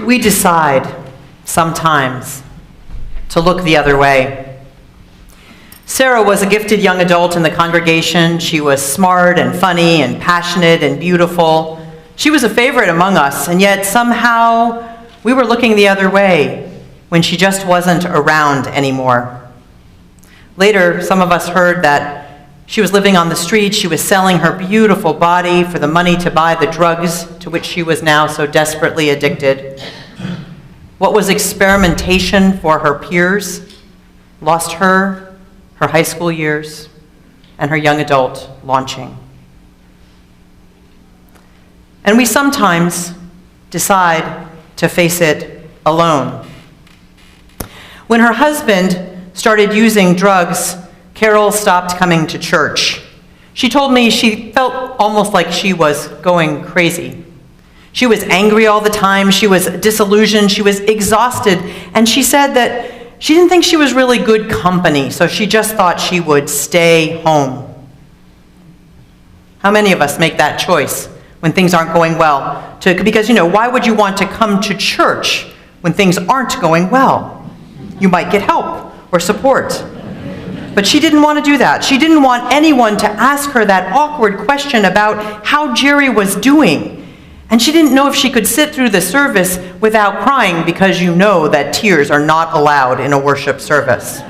We decide sometimes to look the other way. Sarah was a gifted young adult in the congregation. She was smart and funny and passionate and beautiful. She was a favorite among us, and yet somehow we were looking the other way when she just wasn't around anymore. Later, some of us heard that she was living on the street. She was selling her beautiful body for the money to buy the drugs to which she was now so desperately addicted. What was experimentation for her peers lost her high school years, and her young adult launching. And we sometimes decide to face it alone. When her husband started using drugs, Carol stopped coming to church. She told me she felt almost like she was going crazy. She was angry all the time, she was disillusioned, she was exhausted, and she said that she didn't think she was really good company, so she just thought she would stay home. How many of us make that choice when things aren't going well? Because, why would you want to come to church when things aren't going well? You might get help or support. But she didn't want to do that. She didn't want anyone to ask her that awkward question about how Jerry was doing. And she didn't know if she could sit through the service without crying, because that tears are not allowed in a worship service.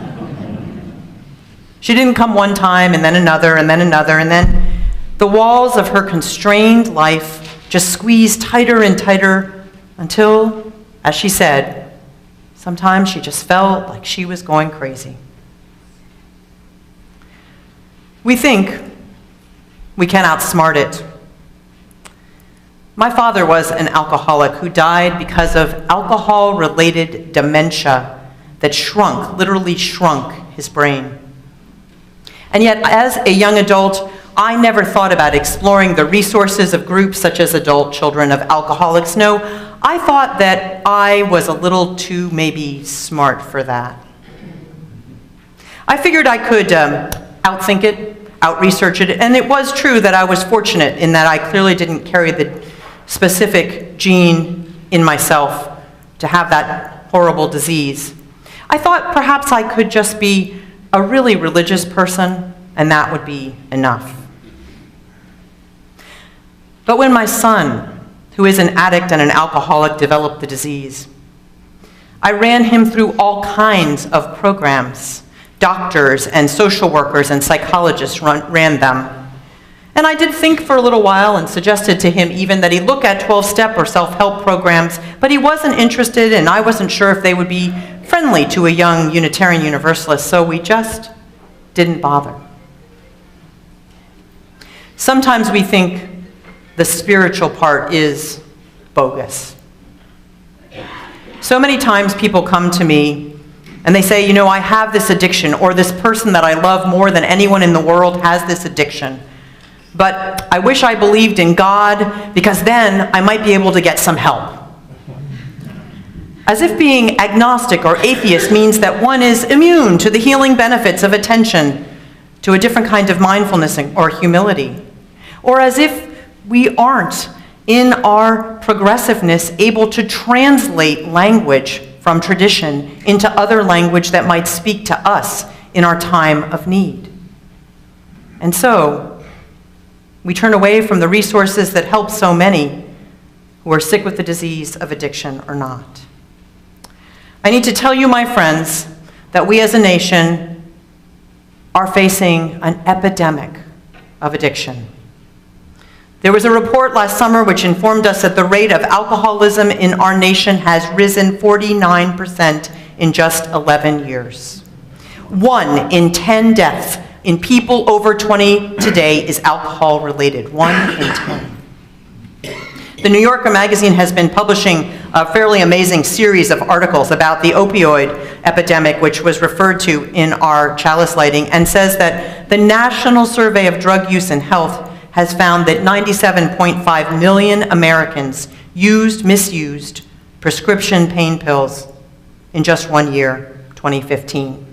She didn't come one time, and then another, and then another, and then the walls of her constrained life just squeezed tighter and tighter until, as she said, sometimes she just felt like she was going crazy. We think we can outsmart it. My father was an alcoholic who died because of alcohol-related dementia that literally shrunk his brain. And yet, as a young adult, I never thought about exploring the resources of groups such as Adult Children of Alcoholics. No, I thought that I was a little too maybe smart for that. I figured I could outthink it, out-research it, and it was true that I was fortunate in that I clearly didn't carry the specific gene in myself to have that horrible disease. I thought perhaps I could just be a really religious person, and that would be enough. But when my son, who is an addict and an alcoholic, developed the disease, I ran him through all kinds of programs. Doctors and social workers and psychologists ran them. And I did think for a little while and suggested to him even that he look at 12-step or self-help programs, but he wasn't interested, and I wasn't sure if they would be friendly to a young Unitarian Universalist, so we just didn't bother. Sometimes we think the spiritual part is bogus. So many times people come to me and they say, I have this addiction, or this person that I love more than anyone in the world has this addiction. But I wish I believed in God, because then I might be able to get some help. As if being agnostic or atheist means that one is immune to the healing benefits of attention, to a different kind of mindfulness or humility. Or as if we aren't, in our progressiveness, able to translate language from tradition into other language that might speak to us in our time of need. And so, we turn away from the resources that help so many who are sick with the disease of addiction or not. I need to tell you, my friends, that we as a nation are facing an epidemic of addiction. There was a report last summer which informed us that the rate of alcoholism in our nation has risen 49% in just 11 years. 1 in 10 deaths in people over 20 today is alcohol-related. 1 in 10. The New Yorker magazine has been publishing a fairly amazing series of articles about the opioid epidemic, which was referred to in our chalice lighting, and says that the National Survey of Drug Use and Health has found that 97.5 million Americans misused prescription pain pills in just 1 year, 2015.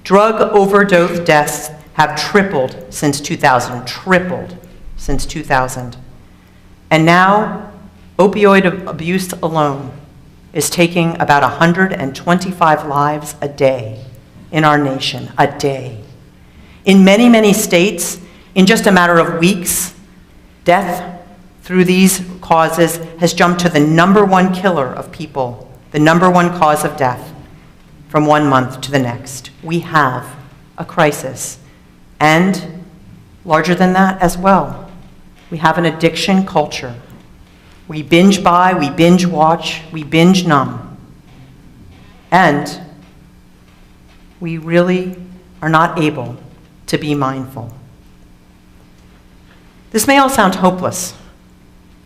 Drug overdose deaths have tripled since 2000, And now Opioid abuse alone is taking about 125 lives a day in our nation, a day. In many, many states, in just a matter of weeks, death through these causes has jumped to the #1 killer of people, the #1 cause of death from one month to the next. We have a crisis. And larger than that as well, we have an addiction culture. We binge buy, we binge watch, we binge numb. And we really are not able to be mindful. This may all sound hopeless,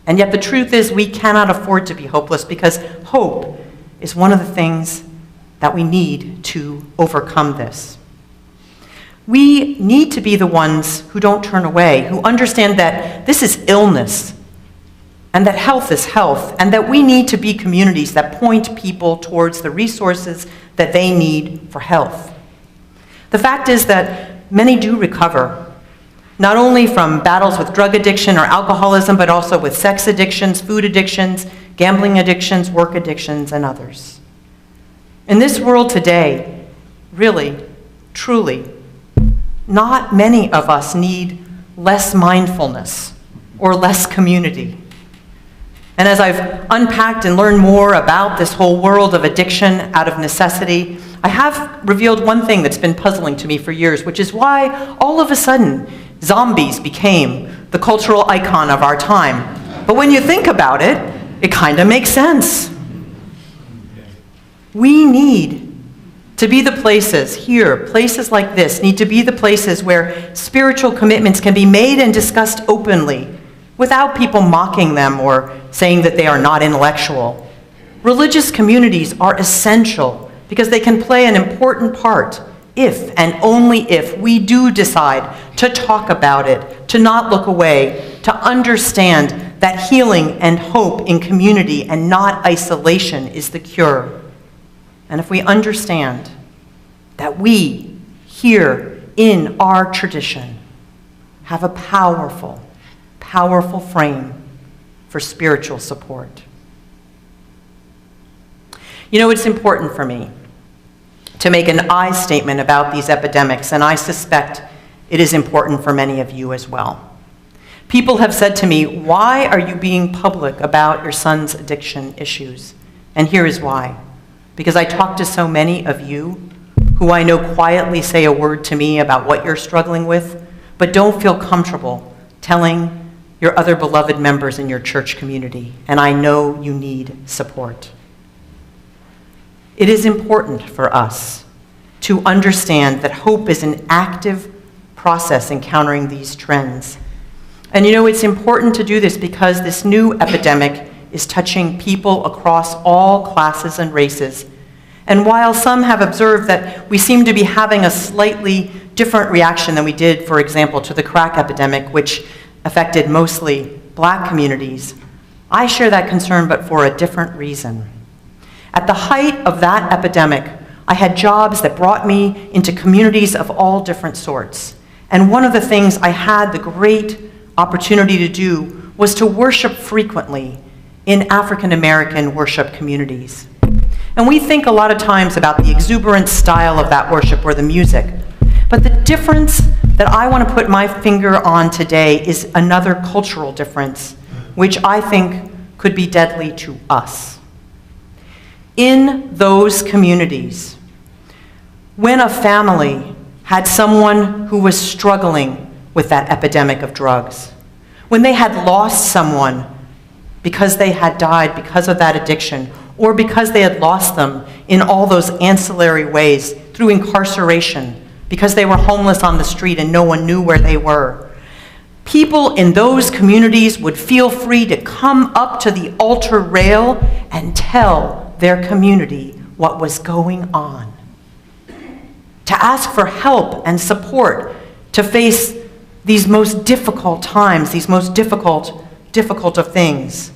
and yet the truth is we cannot afford to be hopeless, because hope is one of the things that we need to overcome this. We need to be the ones who don't turn away, who understand that this is illness, and that health is health, and that we need to be communities that point people towards the resources that they need for health. The fact is that many do recover, not only from battles with drug addiction or alcoholism, but also with sex addictions, food addictions, gambling addictions, work addictions, and others. In this world today, really, truly, not many of us need less mindfulness or less community. And as I've unpacked and learned more about this whole world of addiction out of necessity, I have revealed one thing that's been puzzling to me for years, which is why all of a sudden zombies became the cultural icon of our time. But when you think about it, it kind of makes sense. We need to be the places here, places like this, need to be the places where spiritual commitments can be made and discussed openly without people mocking them or saying that they are not intellectual. Religious communities are essential because they can play an important part if and only if we do decide to talk about it, to not look away, to understand that healing and hope in community and not isolation is the cure. And if we understand that we, here in our tradition, have a powerful, powerful frame for spiritual support. You know, it's important for me to make an I statement about these epidemics, and I suspect it is important for many of you as well. People have said to me, why are you being public about your son's addiction issues? And here is why. Because I talk to so many of you who I know quietly say a word to me about what you're struggling with, but don't feel comfortable telling your other beloved members in your church community, and I know you need support. It is important for us to understand that hope is an active process in countering these trends. And you know, it's important to do this because this new epidemic is touching people across all classes and races. And while some have observed that we seem to be having a slightly different reaction than we did, for example, to the crack epidemic, which affected mostly Black communities, I share that concern, but for a different reason. At the height of that epidemic, I had jobs that brought me into communities of all different sorts. And one of the things I had the great opportunity to do was to worship frequently in African American worship communities. And we think a lot of times about the exuberant style of that worship or the music. But the difference that I want to put my finger on today is another cultural difference, which I think could be deadly to us. In those communities, when a family had someone who was struggling with that epidemic of drugs, when they had lost someone because they had died because of that addiction, or because they had lost them in all those ancillary ways through incarceration, because they were homeless on the street and no one knew where they were, people in those communities would feel free to come up to the altar rail and tell their community what was going on, to ask for help and support to face these most difficult times, these most difficult of things.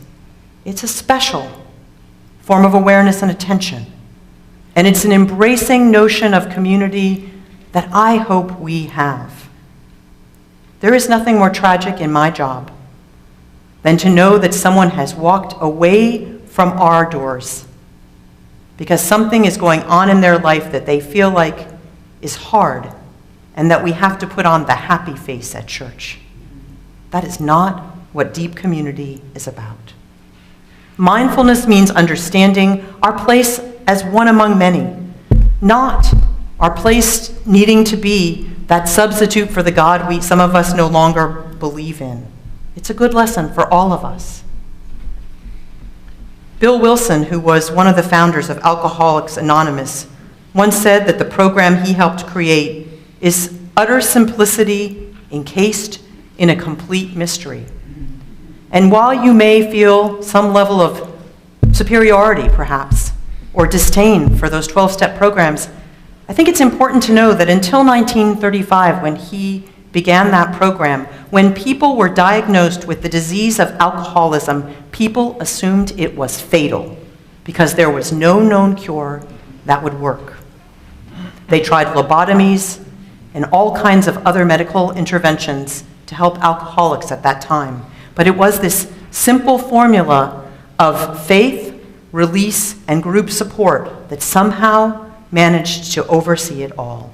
It's a special form of awareness and attention. And it's an embracing notion of community that I hope we have. There is nothing more tragic in my job than to know that someone has walked away from our doors because something is going on in their life that they feel like is hard and that we have to put on the happy face at church. That is not what deep community is about. Mindfulness means understanding our place as one among many, not our place needing to be that substitute for the God some of us no longer believe in. It's a good lesson for all of us. Bill Wilson, who was one of the founders of Alcoholics Anonymous, once said that the program he helped create is utter simplicity encased in a complete mystery. And while you may feel some level of superiority, perhaps, or disdain for those 12-step programs, I think it's important to know that until 1935, when he began that program, when people were diagnosed with the disease of alcoholism, people assumed it was fatal because there was no known cure that would work. They tried lobotomies and all kinds of other medical interventions to help alcoholics at that time. But it was this simple formula of faith, release, and group support that somehow managed to oversee it all.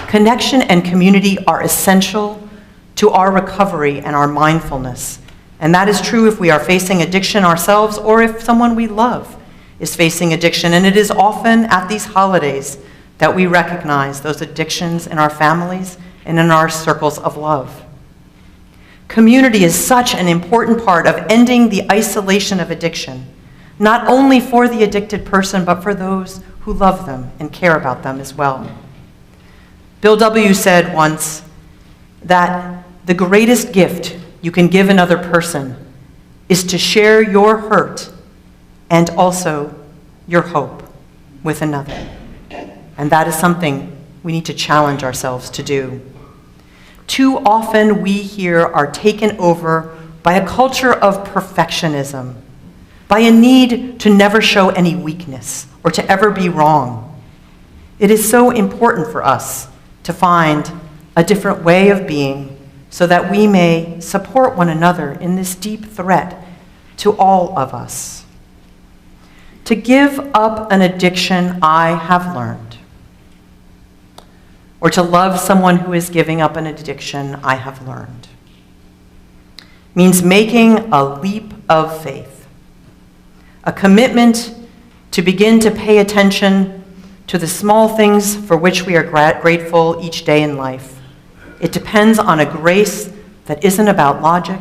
Connection and community are essential to our recovery and our mindfulness. And that is true if we are facing addiction ourselves or if someone we love is facing addiction. And it is often at these holidays that we recognize those addictions in our families and in our circles of love. Community is such an important part of ending the isolation of addiction, not only for the addicted person, but for those who love them and care about them as well. Bill W. said once that the greatest gift you can give another person is to share your hurt and also your hope with another. And that is something we need to challenge ourselves to do. Too often we here are taken over by a culture of perfectionism, by a need to never show any weakness or to ever be wrong. It is so important for us to find a different way of being so that we may support one another in this deep threat to all of us. To give up an addiction, I have learned, or to love someone who is giving up an addiction, I have learned, means making a leap of faith, a commitment to begin to pay attention to the small things for which we are grateful each day in life. It depends on a grace that isn't about logic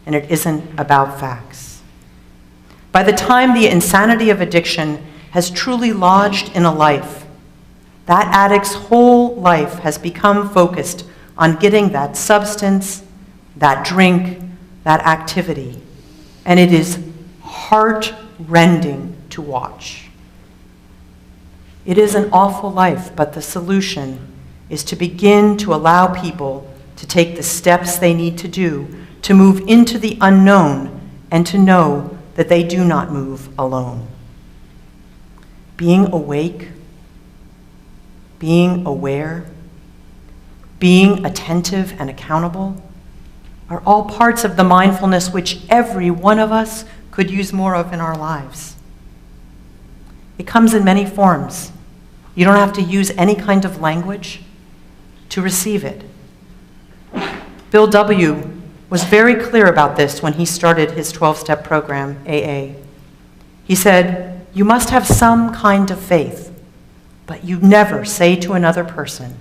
and it isn't about facts. By the time the insanity of addiction has truly lodged in a life, that addict's whole life has become focused on getting that substance, that drink, that activity, and it is heart-rending to watch. It is an awful life, but the solution is to begin to allow people to take the steps they need to do to move into the unknown and to know that they do not move alone. Being awake, being aware, being attentive and accountable are all parts of the mindfulness which every one of us could use more of in our lives. It comes in many forms. You don't have to use any kind of language to receive it. Bill W. was very clear about this when he started his 12-step program, AA. He said, "You must have some kind of faith, but you never say to another person,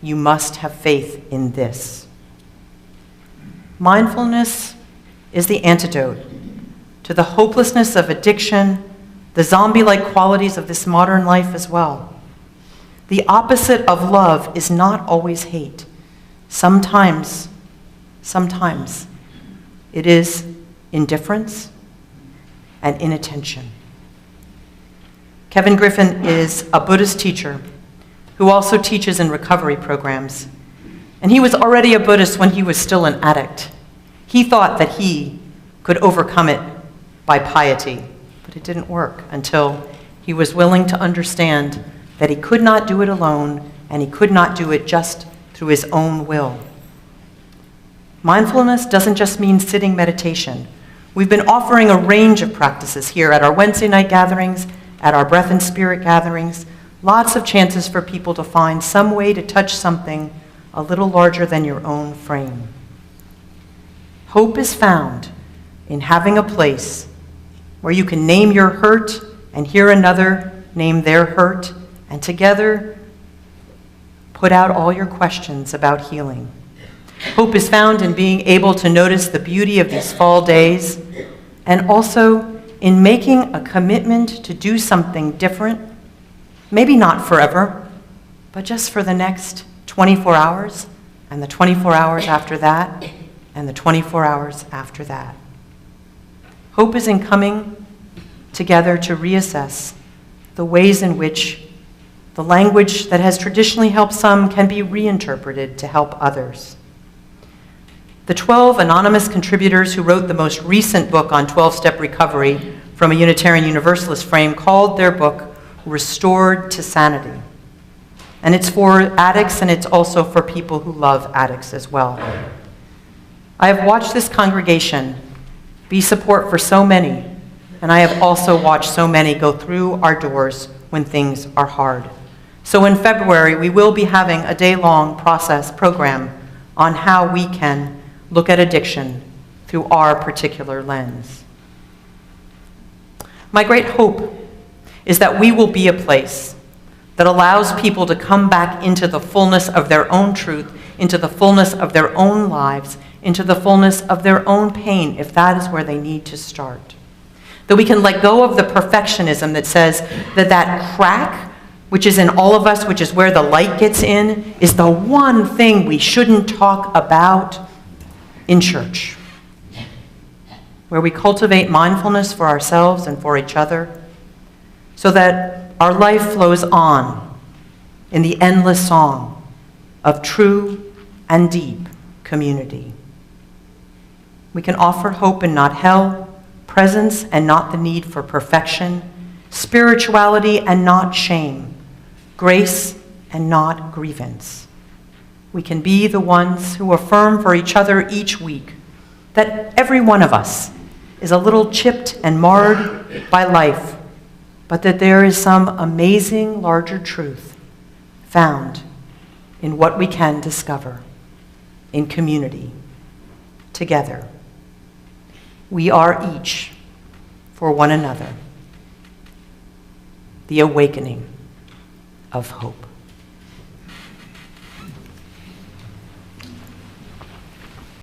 you must have faith in this." Mindfulness is the antidote to the hopelessness of addiction, the zombie-like qualities of this modern life as well. The opposite of love is not always hate. Sometimes it is indifference and inattention. Kevin Griffin is a Buddhist teacher who also teaches in recovery programs. And he was already a Buddhist when he was still an addict. He thought that he could overcome it by piety, but it didn't work until he was willing to understand that he could not do it alone and he could not do it just through his own will. Mindfulness doesn't just mean sitting meditation. We've been offering a range of practices here at our Wednesday night gatherings, at our Breath and Spirit gatherings, lots of chances for people to find some way to touch something a little larger than your own frame. Hope is found in having a place where you can name your hurt and hear another name their hurt, and together put out all your questions about healing. Hope is found in being able to notice the beauty of these fall days, and also in making a commitment to do something different, maybe not forever, but just for the next 24 hours, and the 24 hours after that, and the 24 hours after that. Hope is in coming together to reassess the ways in which the language that has traditionally helped some can be reinterpreted to help others. The 12 anonymous contributors who wrote the most recent book on 12-step recovery from a Unitarian Universalist frame called their book Restored to Sanity. And it's for addicts, and it's also for people who love addicts as well. I have watched this congregation be support for so many, and I have also watched so many go through our doors when things are hard. So in February, we will be having a day-long program on how we can look at addiction through our particular lens. My great hope is that we will be a place that allows people to come back into the fullness of their own truth, into the fullness of their own lives, into the fullness of their own pain, if that is where they need to start. That we can let go of the perfectionism that says that that crack, which is in all of us, which is where the light gets in, is the one thing we shouldn't talk about in church. Where we cultivate mindfulness for ourselves and for each other, so that our life flows on in the endless song of true and deep community. We can offer hope and not hell, presence and not the need for perfection, spirituality and not shame, grace and not grievance. We can be the ones who affirm for each other each week that every one of us is a little chipped and marred by life, but that there is some amazing larger truth found in what we can discover in community, together. We are each for one another. The awakening of hope.